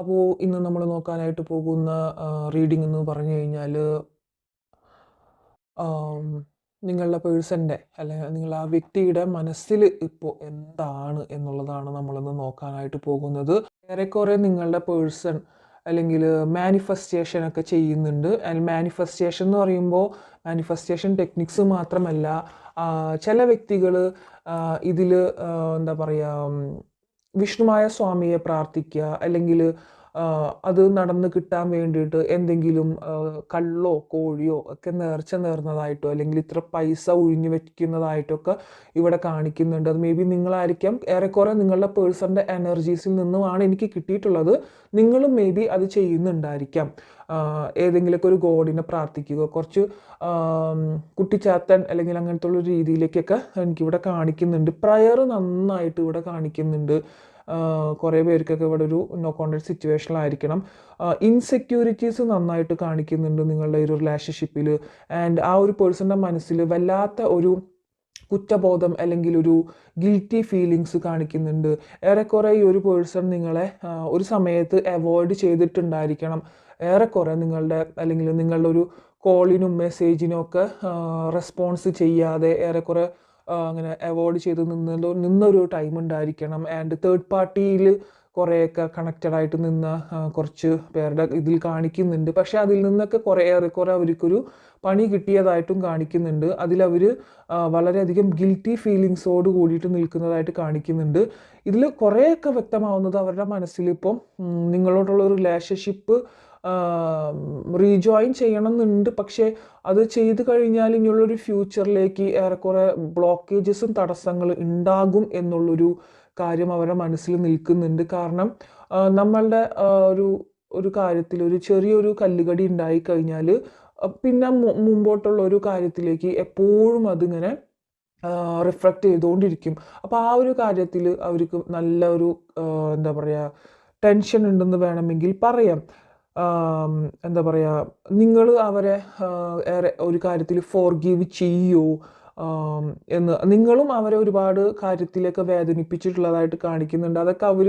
അപ്പോൾ ഇന്ന് നമ്മൾ നോക്കാനായിട്ട് പോകുന്ന റീഡിംഗ് എന്ന് പറഞ്ഞു കഴിഞ്ഞാൽ നിങ്ങളുടെ പേഴ്സൻ്റെ അല്ലെങ്കിൽ നിങ്ങൾ ആ വ്യക്തിയുടെ മനസ്സിൽ ഇപ്പോൾ എന്താണ് എന്നുള്ളതാണ് നമ്മളിന്ന് നോക്കാനായിട്ട് പോകുന്നത്. ഏറെക്കുറെ നിങ്ങളുടെ പേഴ്സൺ അല്ലെങ്കിൽ മാനിഫെസ്റ്റേഷൻ ഒക്കെ ചെയ്യുന്നുണ്ട്. ആൻഡ് മാനിഫെസ്റ്റേഷൻ എന്ന് പറയുമ്പോൾ മാനിഫെസ്റ്റേഷൻ ടെക്നിക്സ് മാത്രമല്ല, ചില വ്യക്തികൾ ഇതിൽ എന്താ പറയുക, വിഷ്ണുമായ സ്വാമിയെ പ്രാർത്ഥിക്കുക, അല്ലെങ്കിൽ അത് നടന്ന് കിട്ടാൻ വേണ്ടിയിട്ട് എന്തെങ്കിലും കള്ളോ കോഴിയോ ഒക്കെ നേർച്ച നേർന്നതായിട്ടോ അല്ലെങ്കിൽ ഇത്ര പൈസ ഒഴിഞ്ഞു വെക്കുന്നതായിട്ടൊക്കെ ഇവിടെ കാണിക്കുന്നുണ്ട്. അത് മേ ബി നിങ്ങളായിരിക്കാം. ഏറെക്കുറെ നിങ്ങളുടെ പേഴ്സൻ്റെ എനർജീസിൽ നിന്നുമാണ് എനിക്ക് കിട്ടിയിട്ടുള്ളത്. നിങ്ങളും മേ ബി അത് ചെയ്യുന്നുണ്ടായിരിക്കാം. ഏതെങ്കിലുമൊക്കെ ഒരു ഗോഡിനെ പ്രാർത്ഥിക്കുക, കുറച്ച് കുട്ടിച്ചാത്തൻ അല്ലെങ്കിൽ അങ്ങനത്തെ ഉള്ള രീതിയിലേക്കൊക്കെ എനിക്കിവിടെ കാണിക്കുന്നുണ്ട്. പ്രയർ നന്നായിട്ട് ഇവിടെ കാണിക്കുന്നുണ്ട്. കുറേ പേർക്കൊക്കെ ഇവിടെ ഒരു നോ കോൺടാക്ട് സിറ്റുവേഷനിലായിരിക്കണം. ഇൻസെക്യൂരിറ്റീസ് നന്നായിട്ട് കാണിക്കുന്നുണ്ട് നിങ്ങളുടെ ഒരു റിലേഷൻഷിപ്പിൽ. ആൻഡ് ആ ഒരു പേഴ്സൻ്റെ മനസ്സിൽ വല്ലാത്ത ഒരു കുറ്റബോധം അല്ലെങ്കിൽ ഒരു ഗിൽറ്റി ഫീലിങ്സ് കാണിക്കുന്നുണ്ട്. ഏറെക്കുറെ ഈ ഒരു പേഴ്സൺ നിങ്ങളെ ഒരു സമയത്ത് അവോയ്ഡ് ചെയ്തിട്ടുണ്ടായിരിക്കണം. ഏറെക്കുറെ നിങ്ങളുടെ അല്ലെങ്കിൽ നിങ്ങളുടെ ഒരു കോളിനും മെസ്സേജിനും ഒക്കെ റെസ്പോൺസ് ചെയ്യാതെ ഏറെക്കുറെ അങ്ങനെ അവോയ്ഡ് ചെയ്ത് നിന്നൊരു ടൈം ഉണ്ടായിരിക്കണം. ആൻഡ് തേർഡ് പാർട്ടിയിൽ കുറേയൊക്കെ കണക്റ്റഡ് ആയിട്ട് നിന്ന കുറച്ച് പേരുടെ ഇതിൽ കാണിക്കുന്നുണ്ട്. പക്ഷേ അതിൽ നിന്നൊക്കെ ഏറെക്കുറെ അവർക്കൊരു പണി കിട്ടിയതായിട്ടും കാണിക്കുന്നുണ്ട്. അതിലവർ വളരെയധികം ഗിൽറ്റി ഫീലിങ്സോട് കൂടിയിട്ട് നിൽക്കുന്നതായിട്ട് കാണിക്കുന്നുണ്ട്. ഇതിൽ കുറേയൊക്കെ വ്യക്തമാവുന്നത് അവരുടെ മനസ്സിലിപ്പം നിങ്ങളോടുള്ള ഒരു റിലേഷൻഷിപ്പ് റീജോയിൻ ചെയ്യണം എന്നുണ്ട്. പക്ഷേ അത് ചെയ്ത് കഴിഞ്ഞാൽ ഇനിയുള്ളൊരു ഫ്യൂച്ചറിലേക്ക് ഏറെക്കുറെ ബ്ലോക്കേജസും തടസ്സങ്ങൾ ഉണ്ടാകും എന്നുള്ളൊരു കാര്യം അവരുടെ മനസ്സിൽ നിൽക്കുന്നുണ്ട്. കാരണം നമ്മളുടെ ഒരു കാര്യത്തിൽ ഒരു ചെറിയൊരു കല്ലുകടി ഉണ്ടായിക്കഴിഞ്ഞാൽ പിന്നെ മുമ്പോട്ടുള്ള ഒരു കാര്യത്തിലേക്ക് എപ്പോഴും അതിങ്ങനെ റിഫ്ലക്റ്റ് ചെയ്തുകൊണ്ടിരിക്കും. അപ്പോൾ ആ ഒരു കാര്യത്തിൽ അവർക്ക് നല്ല ഒരു എന്താ പറയുക ടെൻഷൻ ഉണ്ടെന്ന് വേണമെങ്കിൽ പറയാം. എന്താ പറയുക, നിങ്ങൾ അവരെ ഏറെ ഒരു കാര്യത്തിൽ ഫോർഗീവ് ചെയ്യുമോ എന്ന് നിങ്ങളും അവരെ ഒരുപാട് കാര്യത്തിലൊക്കെ വേദനിപ്പിച്ചിട്ടുള്ളതായിട്ട് കാണിക്കുന്നുണ്ട്. അതൊക്കെ അവർ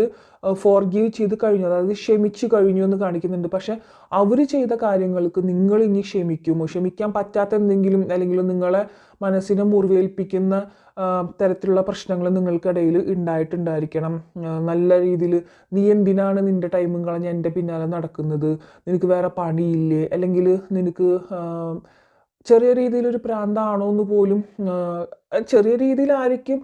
ഫോർഗീവ് ചെയ്ത് കഴിഞ്ഞു, അതായത് ക്ഷമിച്ചു കഴിഞ്ഞു എന്ന് കാണിക്കുന്നുണ്ട്. പക്ഷെ അവർ ചെയ്ത കാര്യങ്ങൾക്ക് നിങ്ങൾ ഇനി ക്ഷമിക്കുമോ? ക്ഷമിക്കാൻ പറ്റാത്ത എന്തെങ്കിലും അല്ലെങ്കിൽ നിങ്ങളെ മനസ്സിനെ മുറിവേൽപ്പിക്കുന്ന തരത്തിലുള്ള പ്രശ്നങ്ങൾ നിങ്ങൾക്കിടയിൽ ഉണ്ടായിട്ടുണ്ടായിരിക്കണം. നല്ല രീതിയിൽ നീ എന്തിനാണ് നിൻ്റെ ടൈമും കളഞ്ഞ് എൻ്റെ പിന്നാലെ നടക്കുന്നത്, നിനക്ക് വേറെ പണിയില്ലേ, അല്ലെങ്കിൽ നിനക്ക് ചെറിയ രീതിയിലൊരു പ്രാന്താണോ എന്ന് പോലും ചെറിയ രീതിയിലായിരിക്കും.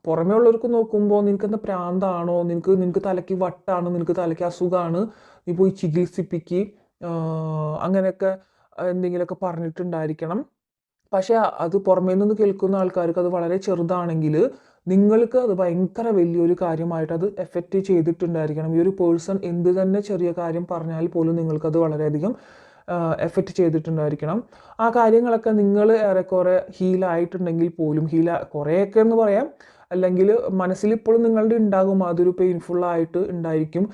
പുറമേ ഉള്ളവർക്ക് നോക്കുമ്പോൾ നിനക്കെന്താ പ്രാന്താണോ, നിനക്ക് തലയ്ക്ക് വട്ടാണ്, നിനക്ക് തലയ്ക്ക് അസുഖമാണ്, നീ പോയി ചികിത്സിപ്പിക്ക്, അങ്ങനെയൊക്കെ എന്തെങ്കിലുമൊക്കെ പറഞ്ഞിട്ടുണ്ടായിരിക്കണം. പക്ഷെ അത് പുറമേ നിന്ന് കേൾക്കുന്ന ആൾക്കാർക്ക് അത് വളരെ ചെറുതാണെങ്കിൽ നിങ്ങൾക്ക് അത് ഭയങ്കര വലിയൊരു കാര്യമായിട്ട് അത് എഫക്റ്റ് ചെയ്തിട്ടുണ്ടായിരിക്കണം. ഈ ഒരു പേഴ്സൺ എന്ത് തന്നെ ചെറിയ കാര്യം പറഞ്ഞാൽ പോലും നിങ്ങൾക്കത് വളരെയധികം എഫക്റ്റ് ചെയ്തിട്ടുണ്ടായിരിക്കണം. ആ കാര്യങ്ങളൊക്കെ നിങ്ങൾ ഏറെക്കുറെ ഹീലായിട്ടുണ്ടെങ്കിൽ പോലും കുറേയൊക്കെ എന്ന് പറയാം, അല്ലെങ്കിൽ മനസ്സിലിപ്പോഴും നിങ്ങളുടെ ഉണ്ടാകും, അതൊരു പെയിൻഫുള്ളായിട്ട് ഉണ്ടായിരിക്കും.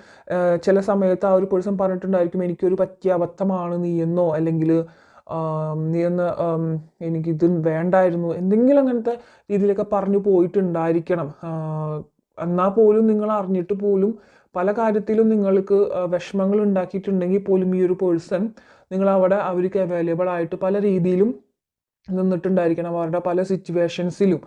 ചില സമയത്ത് ആ ഒരു പേഴ്സൺ പറഞ്ഞിട്ടുണ്ടായിരിക്കും, എനിക്കൊരു പറ്റിയ അബദ്ധമാണ് നീ എന്നോ, അല്ലെങ്കിൽ നീ എന്ന് എനിക്കിത് വേണ്ടായിരുന്നു, എന്തെങ്കിലും അങ്ങനത്തെ രീതിയിലൊക്കെ പറഞ്ഞു പോയിട്ടുണ്ടായിരിക്കണം. എന്നാൽ പോലും നിങ്ങൾ അറിഞ്ഞിട്ട് പോലും പല കാര്യത്തിലും നിങ്ങൾക്ക് വിഷമങ്ങൾ ഉണ്ടാക്കിയിട്ടുണ്ടെങ്കിൽ പോലും ഈ ഒരു പേഴ്സൺ നിങ്ങളവിടെ അവർക്ക് അവൈലബിൾ ആയിട്ട് പല രീതിയിലും നിന്നിട്ടുണ്ടായിരിക്കണം, അവരുടെ പല സിറ്റുവേഷൻസിലും.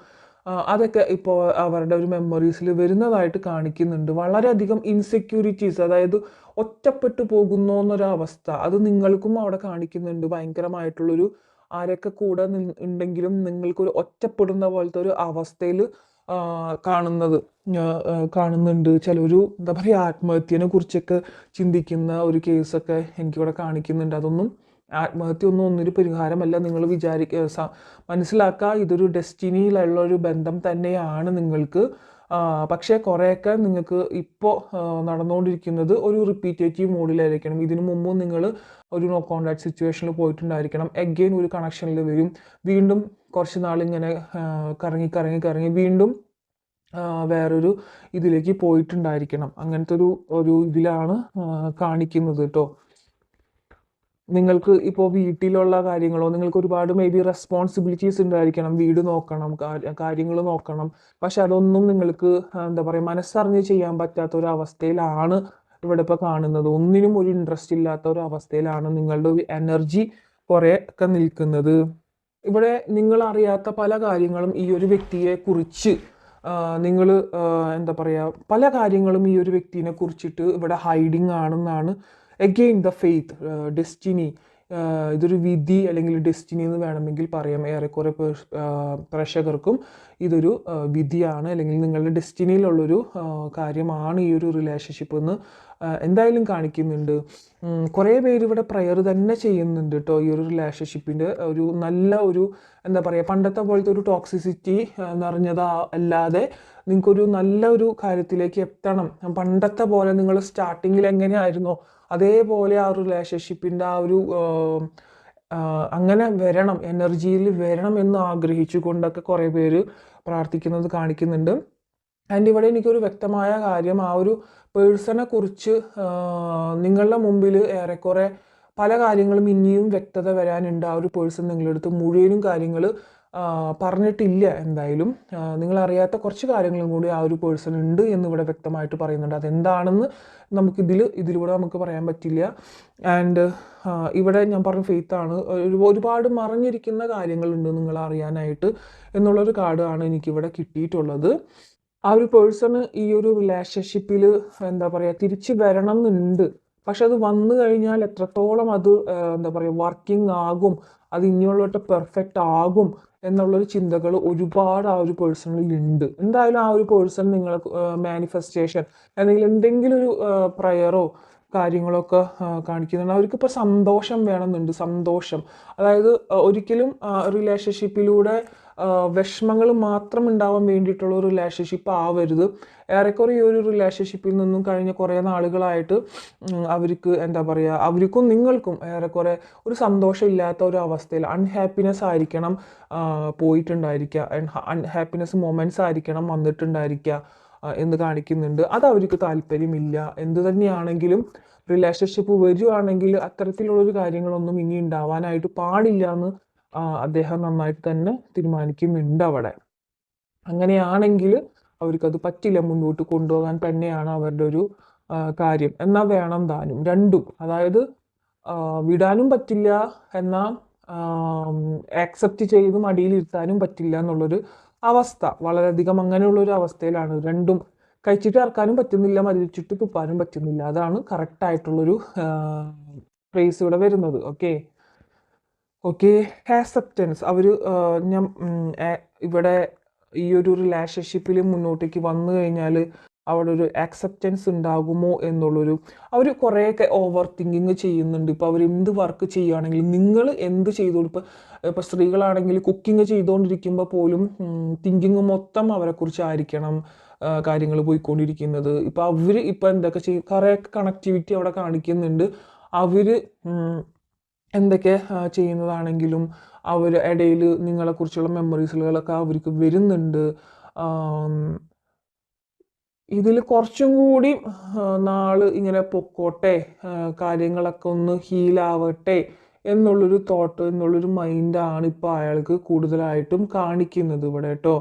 അതൊക്കെ ഇപ്പോൾ അവരുടെ ഒരു മെമ്മറീസിൽ വരുന്നതായിട്ട് കാണിക്കുന്നുണ്ട്. വളരെയധികം ഇൻസെക്യൂരിറ്റീസ്, അതായത് ഒറ്റപ്പെട്ടു പോകുന്നു എന്നൊരവസ്ഥ അത് നിങ്ങൾക്കും അവിടെ കാണിക്കുന്നുണ്ട്. ഭയങ്കരമായിട്ടുള്ളൊരു ആരൊക്കെ കൂടെ ഉണ്ടെങ്കിലും നിങ്ങൾക്കൊരു ഒറ്റപ്പെടുന്ന പോലത്തെ ഒരു അവസ്ഥയിൽ കാണുന്നുണ്ട്. ചിലൊരു എന്താ പറയുക, ആത്മഹത്യനെ കുറിച്ചൊക്കെ ചിന്തിക്കുന്ന ഒരു കേസൊക്കെ എനിക്കിവിടെ കാണിക്കുന്നുണ്ട്. അതൊന്നും ആത്മഹത്യ ഒന്നൊരു പരിഹാരമല്ല. നിങ്ങൾ മനസ്സിലാക്കുക, ഇതൊരു ഡെസ്റ്റിനിയിലുള്ള ഒരു ബന്ധം തന്നെയാണ് നിങ്ങൾക്ക്. പക്ഷേ കുറേയൊക്കെ നിങ്ങൾക്ക് ഇപ്പോൾ നടന്നുകൊണ്ടിരിക്കുന്നത് ഒരു റിപ്പീറ്റേറ്റീവ് മോഡിലായിരിക്കണം. ഇതിനു മുമ്പും നിങ്ങൾ ഒരു നോ കോൺടാക്ട് സിറ്റുവേഷനിൽ പോയിട്ടുണ്ടായിരിക്കണം. എഗെയിൻ ഒരു കണക്ഷനിൽ വരും, വീണ്ടും കുറച്ച് നാളിങ്ങനെ കറങ്ങി വീണ്ടും വേറൊരു ഇതിലേക്ക് പോയിട്ടുണ്ടായിരിക്കണം. അങ്ങനത്തെ ഒരു ഇതിലാണ് കാണിക്കുന്നത് കേട്ടോ. നിങ്ങൾക്ക് ഇപ്പോൾ വീട്ടിലുള്ള കാര്യങ്ങളോ, നിങ്ങൾക്ക് ഒരുപാട് മേ ബി റെസ്പോൺസിബിലിറ്റീസ് ഉണ്ടായിരിക്കണം, വീട് നോക്കണം, കാര്യങ്ങൾ നോക്കണം. പക്ഷെ അതൊന്നും നിങ്ങൾക്ക് എന്താ പറയുക മനസ്സറിഞ്ഞ് ചെയ്യാൻ പറ്റാത്ത ഒരു അവസ്ഥയിലാണ് ഇവിടെ ഇപ്പോൾ കാണുന്നത്. ഒന്നിനും ഒരു ഇൻട്രസ്റ്റ് ഇല്ലാത്ത ഒരു അവസ്ഥയിലാണ് നിങ്ങളുടെ ഒരു എനർജി കുറേ ഒക്കെ നിൽക്കുന്നത്. ഇവിടെ നിങ്ങൾ അറിയാത്ത പല കാര്യങ്ങളും ഈ ഒരു വ്യക്തിയെ കുറിച്ച് നിങ്ങൾ എന്താ പറയുക, പല കാര്യങ്ങളും ഈ ഒരു വ്യക്തിനെ കുറിച്ചിട്ട് ഇവിടെ ഹൈഡിങ് ആണെന്നാണ്. എഗെയിൻ ദ ഫെയ്ത്ത്, ഡെസ്റ്റിനി, ഇതൊരു വിധി അല്ലെങ്കിൽ ഡെസ്റ്റിനി എന്ന് വേണമെങ്കിൽ പറയാം. ഏറെക്കുറെ പ്രേക്ഷകർക്കും ഇതൊരു വിധിയാണ് അല്ലെങ്കിൽ നിങ്ങളുടെ ഡെസ്റ്റിനിയിലുള്ളൊരു കാര്യമാണ് ഈ ഒരു റിലേഷൻഷിപ്പ് എന്ന് എന്തായാലും കാണിക്കുന്നുണ്ട്. കുറേ പേര് ഇവിടെ പ്രയർ തന്നെ ചെയ്യുന്നുണ്ട് കേട്ടോ. ഈ ഒരു റിലേഷൻഷിപ്പിൻ്റെ ഒരു നല്ല ഒരു എന്താ പറയുക, പണ്ടത്തെ പോലത്തെ ഒരു ടോക്സിസിറ്റി നിറഞ്ഞത് അല്ലാതെ നിങ്ങൾക്കൊരു നല്ല ഒരു കാര്യത്തിലേക്ക് എത്തണം. പണ്ടത്തെ പോലെ നിങ്ങൾ സ്റ്റാർട്ടിങ്ങിൽ എങ്ങനെയായിരുന്നോ അതേപോലെ ആ ഒരു റിലേഷൻഷിപ്പിൻ്റെ ആ ഒരു അങ്ങനെ വരണം, എനർജിയിൽ വരണം എന്ന് ആഗ്രഹിച്ചു കൊണ്ടൊക്കെ കുറേ പേര് പ്രാർത്ഥിക്കുന്നത് കാണിക്കുന്നുണ്ട്. ആൻഡ് ഇവിടെ എനിക്കൊരു വ്യക്തമായ കാര്യം, ആ ഒരു പേഴ്സണെ കുറിച്ച് നിങ്ങളുടെ മുമ്പിൽ ഏറെക്കുറെ പല കാര്യങ്ങളും ഇനിയും വ്യക്തത വരാനുണ്ട്. ആ ഒരു പേഴ്സൺ നിങ്ങളുടെ അടുത്ത് മുഴുവനും കാര്യങ്ങൾ പറഞ്ഞിട്ടില്ല. എന്തായാലും നിങ്ങളറിയാത്ത കുറച്ച് കാര്യങ്ങളും കൂടി ആ ഒരു പേഴ്സൺ ഉണ്ട് എന്നിവിടെ വ്യക്തമായിട്ട് പറയുന്നുണ്ട്. അതെന്താണെന്ന് ഇതിലൂടെ നമുക്ക് പറയാൻ പറ്റില്ല. ആൻഡ് ഇവിടെ ഞാൻ പറഞ്ഞ ഫെയ്ത്താണ്. ഒരുപാട് മറഞ്ഞിരിക്കുന്ന കാര്യങ്ങളുണ്ട് നിങ്ങൾ അറിയാനായിട്ട് എന്നുള്ളൊരു കാർഡാണ് എനിക്കിവിടെ കിട്ടിയിട്ടുള്ളത്. ആ ഒരു പേഴ്സണ് ഈ ഒരു റിലേഷൻഷിപ്പിൽ എന്താ പറയുക തിരിച്ച് വരണം എന്നുണ്ട്. പക്ഷെ അത് വന്നു കഴിഞ്ഞാൽ എത്രത്തോളം അത് എന്താ പറയുക വർക്കിംഗ് ആകും, അത് ഇനിയുള്ളവട്ട് പെർഫെക്റ്റ് ആകും എന്നുള്ളൊരു ചിന്തകൾ ഒരുപാട് ആ ഒരു പേഴ്സണിൽ ഉണ്ട്. എന്തായാലും ആ ഒരു പേഴ്സൺ നിങ്ങൾ മാനിഫെസ്റ്റേഷൻ അല്ലെങ്കിൽ എന്തെങ്കിലും ഒരു പ്രയറോ കാര്യങ്ങളൊക്കെ കാണിക്കുന്നുണ്ട്. അവർക്കിപ്പോൾ സന്തോഷം വേണമെന്നുണ്ട്. സന്തോഷം, അതായത് ഒരിക്കലും റിലേഷൻഷിപ്പിലൂടെ വിഷമങ്ങൾ മാത്രം ഉണ്ടാവാൻ വേണ്ടിയിട്ടുള്ള ഒരു റിലേഷൻഷിപ്പ് ആവരുത്. ഏറെക്കുറെ ഈ ഒരു റിലേഷൻഷിപ്പിൽ നിന്നും കഴിഞ്ഞ കുറേ നാളുകളായിട്ട് അവർക്ക് എന്താ പറയുക, അവർക്കും നിങ്ങൾക്കും ഏറെക്കുറെ ഒരു സന്തോഷം ഇല്ലാത്ത ഒരു അവസ്ഥയിൽ അൺഹാപ്പിനെസ് ആയിരിക്കണം പോയിട്ടുണ്ടായിരിക്കുക, അൺഹാപ്പിനെസ് മൊമെൻറ്റ്സ് ആയിരിക്കണം വന്നിട്ടുണ്ടായിരിക്കുക എന്ന് കാണിക്കുന്നുണ്ട്. അത് അവർക്ക് താല്പര്യമില്ല. എന്ത് തന്നെയാണെങ്കിലും റിലേഷൻഷിപ്പ് വരികയാണെങ്കിൽ അത്തരത്തിലുള്ളൊരു കാര്യങ്ങളൊന്നും ഇനി ഉണ്ടാവാനായിട്ട് പാടില്ല എന്ന് അദ്ദേഹം നന്നായിട്ട് തന്നെ തീരുമാനിക്കുന്നുണ്ട് അവിടെ. അങ്ങനെയാണെങ്കിൽ അവർക്കത് പറ്റില്ല, മുന്നോട്ട് കൊണ്ടുപോകാൻ തന്നെയാണ് അവരുടെ ഒരു കാര്യം. എന്നാൽ വേണം താനും രണ്ടും, അതായത് വിടാനും പറ്റില്ല എന്നാൽ ആക്സെപ്റ്റ് ചെയ്ത് മടിയിലിരുത്താനും പറ്റില്ല എന്നുള്ളൊരു അവസ്ഥ. വളരെയധികം അങ്ങനെയുള്ളൊരു അവസ്ഥയിലാണ്. രണ്ടും കഴിച്ചിട്ട് ഇറക്കാനും പറ്റുന്നില്ല, മരിച്ചിട്ട് തുപ്പാനും പറ്റുന്നില്ല. അതാണ് കറക്റ്റായിട്ടുള്ളൊരു ഫ്രേസ് ഇവിടെ വരുന്നത്. Okay acceptance. അവർ ഞാൻ ഇവിടെ ഈ ഒരു റിലേഷൻഷിപ്പിൽ മുന്നോട്ടേക്ക് വന്നു കഴിഞ്ഞാൽ അവിടെ ഒരു ആക്സെപ്റ്റൻസ് ഉണ്ടാകുമോ എന്നുള്ളൊരു, അവർ കുറേയൊക്കെ ഓവർ തിങ്കിങ് ചെയ്യുന്നുണ്ട്. ഇപ്പോൾ അവർ എന്ത് വർക്ക് ചെയ്യുകയാണെങ്കിലും നിങ്ങൾ എന്ത് ചെയ്തോളൂ, ഇപ്പോൾ സ്ത്രീകളാണെങ്കിൽ കുക്കിംഗ് ചെയ്തുകൊണ്ടിരിക്കുമ്പോൾ പോലും തിങ്കിങ് മൊത്തം അവരെക്കുറിച്ചായിരിക്കണം കാര്യങ്ങൾ പോയിക്കൊണ്ടിരിക്കുന്നത്. ഇപ്പോൾ അവർ ഇപ്പോൾ എന്തൊക്കെ ചെയ്യും, കുറേയൊക്കെ കണക്ടിവിറ്റി അവിടെ കാണിക്കുന്നുണ്ട്. അവർ എന്തൊക്കെ ചെയ്യുന്നതാണെങ്കിലും അവർ ഇടയിൽ നിങ്ങളെക്കുറിച്ചുള്ള മെമ്മറീസുകളൊക്കെ അവർക്ക് വരുന്നുണ്ട്. ഇതിൽ കുറച്ചും കൂടി നാൾ ഇങ്ങനെ പൊക്കോട്ടെ, കാര്യങ്ങളൊക്കെ ഒന്ന് ഹീലാവട്ടെ എന്നുള്ളൊരു തോട്ട്, എന്നുള്ളൊരു മൈൻഡാണ് ഇപ്പോൾ അയാൾക്ക് കൂടുതലായിട്ടും കാണിക്കുന്നത് ഇവിടെ കേട്ടോ.